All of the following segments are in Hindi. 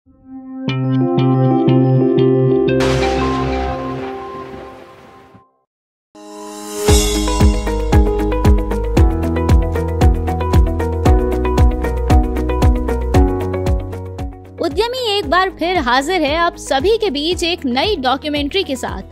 उद्यमी एक बार फिर हाजिर है आप सभी के बीच एक नई डॉक्यूमेंट्री के साथ,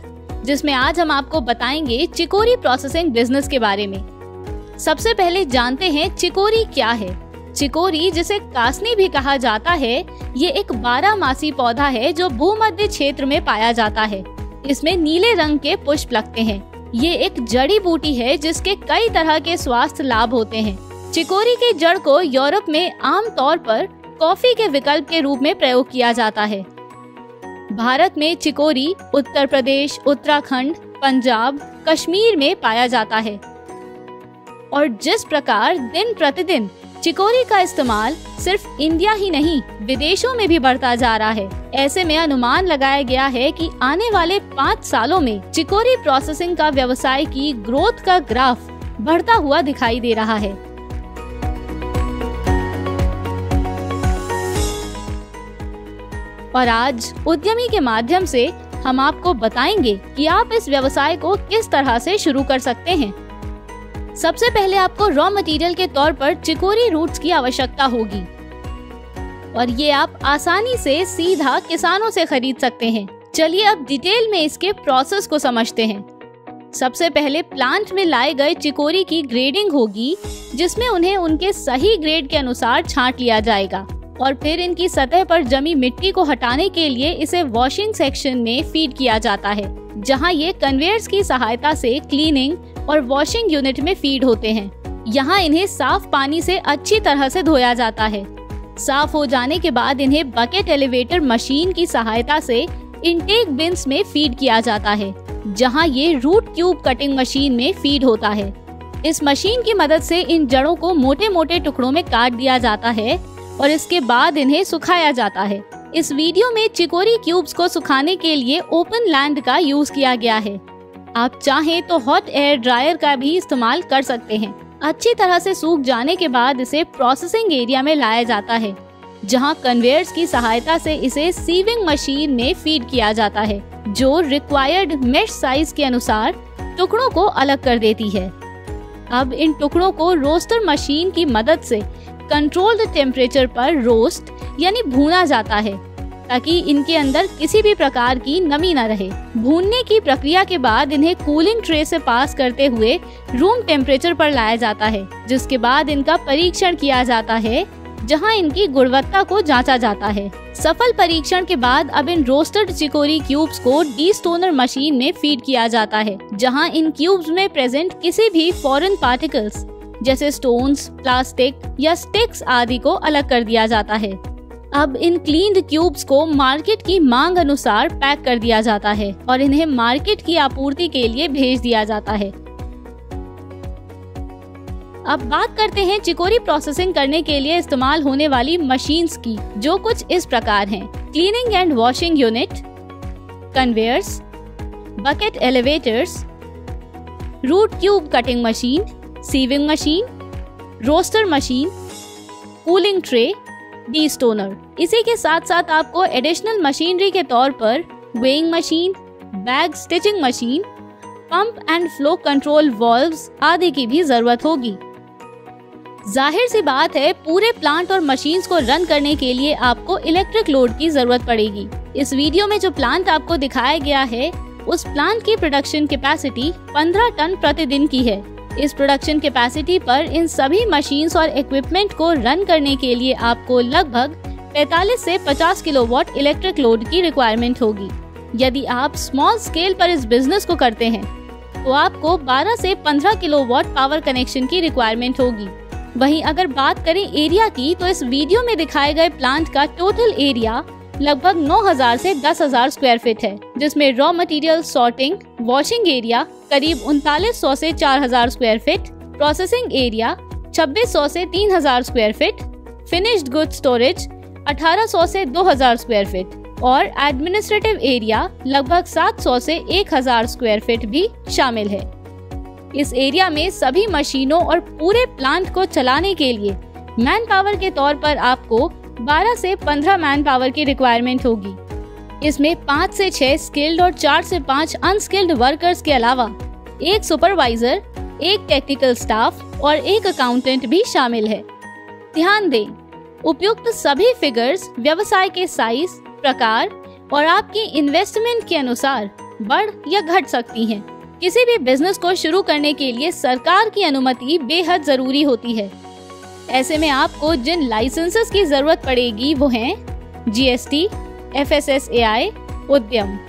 जिसमें आज हम आपको बताएंगे चिकोरी प्रोसेसिंग बिजनेस के बारे में। सबसे पहले जानते हैं चिकोरी क्या है। चिकोरी, जिसे कासनी भी कहा जाता है, ये एक 12 पौधा है जो भूमध्य क्षेत्र में पाया जाता है। इसमें नीले रंग के पुष्प लगते हैं। ये एक जड़ी बूटी है जिसके कई तरह के स्वास्थ्य लाभ होते हैं। चिकोरी के जड़ को यूरोप में आम तौर पर कॉफी के विकल्प के रूप में प्रयोग किया जाता है। भारत में चिकोरी उत्तर प्रदेश, उत्तराखंड, पंजाब, कश्मीर में पाया जाता है। और जिस प्रकार दिन प्रतिदिन चिकोरी का इस्तेमाल सिर्फ इंडिया ही नहीं, विदेशों में भी बढ़ता जा रहा है, ऐसे में अनुमान लगाया गया है कि आने वाले 5 सालों में चिकोरी प्रोसेसिंग का व्यवसाय की ग्रोथ का ग्राफ बढ़ता हुआ दिखाई दे रहा है। और आज उद्यमी के माध्यम से हम आपको बताएंगे कि आप इस व्यवसाय को किस तरह से शुरू कर सकते हैं। सबसे पहले आपको रॉ मटेरियल के तौर पर चिकोरी रूट्स की आवश्यकता होगी और ये आप आसानी से सीधा किसानों से खरीद सकते हैं। चलिए अब डिटेल में इसके प्रोसेस को समझते हैं। सबसे पहले प्लांट में लाए गए चिकोरी की ग्रेडिंग होगी, जिसमें उन्हें उनके सही ग्रेड के अनुसार छांट लिया जाएगा और फिर इनकी सतह पर जमी मिट्टी को हटाने के लिए इसे वॉशिंग सेक्शन में फीड किया जाता है, जहां ये कन्वेयर्स की सहायता से क्लीनिंग और वॉशिंग यूनिट में फीड होते हैं। यहां इन्हें साफ पानी से अच्छी तरह से धोया जाता है। साफ हो जाने के बाद इन्हें बकेट एलिवेटर मशीन की सहायता से इनटेक बिन्स में फीड किया जाता है, जहां ये रूट क्यूब कटिंग मशीन में फीड होता है। इस मशीन की मदद से इन जड़ों को मोटे मोटे टुकड़ों में काट दिया जाता है और इसके बाद इन्हें सुखाया जाता है। इस वीडियो में चिकोरी क्यूब्स को सुखाने के लिए ओपन लैंड का यूज किया गया है। आप चाहें तो हॉट एयर ड्रायर का भी इस्तेमाल कर सकते हैं। अच्छी तरह से सूख जाने के बाद इसे प्रोसेसिंग एरिया में लाया जाता है, जहां कन्वेयर्स की सहायता से इसे सीविंग मशीन में फीड किया जाता है, जो रिक्वायर्ड मेश साइज के अनुसार टुकड़ों को अलग कर देती है। अब इन टुकड़ों को रोस्टर मशीन की मदद से कंट्रोल्ड टेम्परेचर पर रोस्ट यानी भूना जाता है, ताकि इनके अंदर किसी भी प्रकार की नमी न रहे। भूनने की प्रक्रिया के बाद इन्हें कूलिंग ट्रे से पास करते हुए रूम टेम्परेचर पर लाया जाता है, जिसके बाद इनका परीक्षण किया जाता है, जहां इनकी गुणवत्ता को जांचा जाता है। सफल परीक्षण के बाद अब इन रोस्टेड चिकोरी क्यूब्स को डीस्टोनर मशीन में फीड किया जाता है, जहां इन क्यूब्स में प्रेजेंट किसी भी फॉरेन पार्टिकल्स जैसे स्टोन्स, प्लास्टिक या स्टिक्स आदि को अलग कर दिया जाता है। अब इन क्लीन्ड क्यूब्स को मार्केट की मांग अनुसार पैक कर दिया जाता है और इन्हें मार्केट की आपूर्ति के लिए भेज दिया जाता है। अब बात करते हैं चिकोरी प्रोसेसिंग करने के लिए इस्तेमाल होने वाली मशीन्स की, जो कुछ इस प्रकार हैं: cleaning and washing unit, conveyors, bucket elevators, root cube cutting machine, sieving machine, roaster machine, cooling tray, destoner. इसी के साथ साथ आपको एडिशनल मशीनरी के तौर पर weighing machine, bag stitching machine, pump and flow control valves आदि की भी जरूरत होगी। जाहिर सी बात है, पूरे प्लांट और मशीन्स को रन करने के लिए आपको इलेक्ट्रिक लोड की जरूरत पड़ेगी। इस वीडियो में जो प्लांट आपको दिखाया गया है, उस प्लांट की प्रोडक्शन कैपेसिटी 15 टन प्रतिदिन की है। इस प्रोडक्शन कैपेसिटी पर इन सभी मशीन्स और इक्विपमेंट को रन करने के लिए आपको लगभग 45 से 50 किलोवाट इलेक्ट्रिक लोड की रिक्वायरमेंट होगी। यदि आप स्मॉल स्केल पर इस बिजनेस को करते हैं, तो आपको 12 से 15 किलोवाट पावर कनेक्शन की रिक्वायरमेंट होगी। वहीं अगर बात करें एरिया की, तो इस वीडियो में दिखाए गए प्लांट का टोटल एरिया लगभग 9000 से 10000 स्क्वायर फीट है, जिसमें raw material sorting, washing area करीब 3900 से 4000 स्क्वायर फीट, प्रोसेसिंग एरिया 2600 से 3000 square feet, finished good storage 1800 से 2000 स्क्वायर फीट और एडमिनिस्ट्रेटिव एरिया लगभग 700 से 1000 स्क्वायर फीट भी शामिल है। इस एरिया में सभी मशीनों और पूरे प्लांट को चलाने के लिए मैन पावर के तौर पर आपको 12 से 15 मैन पावर की रिक्वायरमेंट होगी। इसमें 5 से 6 स्किल्ड और 4 से 5 अनस्किल्ड वर्कर्स के अलावा एक सुपरवाइजर, एक टेक्निकल स्टाफ और एक अकाउंटेंट भी शामिल है। ध्यान दें, उपयुक्त सभी फिगर्स व्यवसाय के साइज, प्रकार और आपकी इन्वेस्टमेंट के अनुसार बढ़ या घट सकती हैं। किसी भी बिजनेस को शुरू करने के लिए सरकार की अनुमति बेहद जरूरी होती है। ऐसे में आपको जिन लाइसेंसेस की जरूरत पड़ेगी वो हैं GST, FSSAI, उद्यम।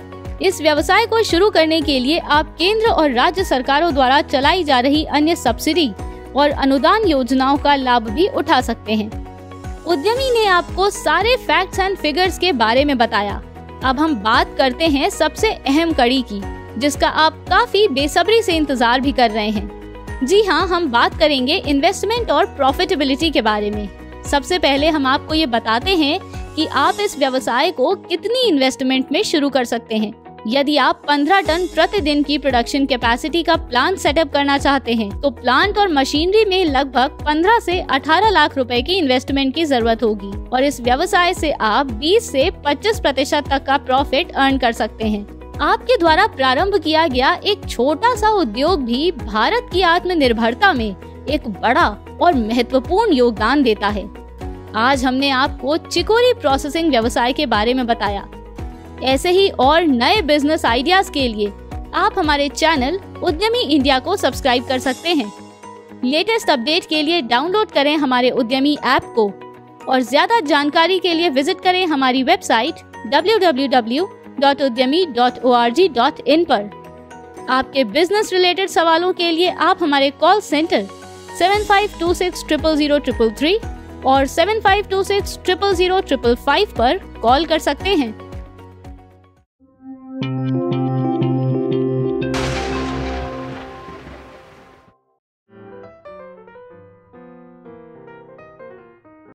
इस व्यवसाय को शुरू करने के लिए आप केंद्र और राज्य सरकारों द्वारा चलाई जा रही अन्य सब्सिडी और अनुदान योजनाओं का लाभ भी उठा सकते हैं। उद्यमी ने आपको सारे फैक्ट्स एंड फिगर्स के बारे में बताया। अब हम बात करते हैं सबसे अहम कड़ी की, जिसका आप काफी बेसब्री से इंतजार भी कर रहे हैं। जी हाँ, हम बात करेंगे इन्वेस्टमेंट और प्रॉफिटेबिलिटी के बारे में। सबसे पहले हम आपको ये बताते हैं कि आप इस व्यवसाय को कितनी इन्वेस्टमेंट में शुरू कर सकते हैं। यदि आप 15 टन प्रतिदिन की प्रोडक्शन कैपेसिटी का प्लांट सेटअप करना चाहते हैं, तो प्लांट और मशीनरी में लगभग 15 से 18 लाख रुपए की इन्वेस्टमेंट की जरूरत होगी और इस व्यवसाय से आप 20 से 25% तक का प्रॉफिट अर्न कर सकते हैं। आपके द्वारा प्रारंभ किया गया एक छोटा सा उद्योग भी भारत की आत्मनिर्भरता में एक बड़ा और महत्वपूर्ण योगदान देता है। आज हमने आपको चिकोरी प्रोसेसिंग व्यवसाय के बारे में बताया। ऐसे ही और नए बिजनेस आइडियाज के लिए आप हमारे चैनल उद्यमी इंडिया को सब्सक्राइब कर सकते हैं। लेटेस्ट अपडेट के लिए डाउनलोड करें हमारे उद्यमी ऐप को और ज्यादा जानकारी के लिए विजिट करें हमारी वेबसाइट www.udyami.org.in पर। आपके बिजनेस रिलेटेड सवालों के लिए आप हमारे कॉल सेंटर 7526000333 और 7526000555 पर कॉल कर सकते हैं।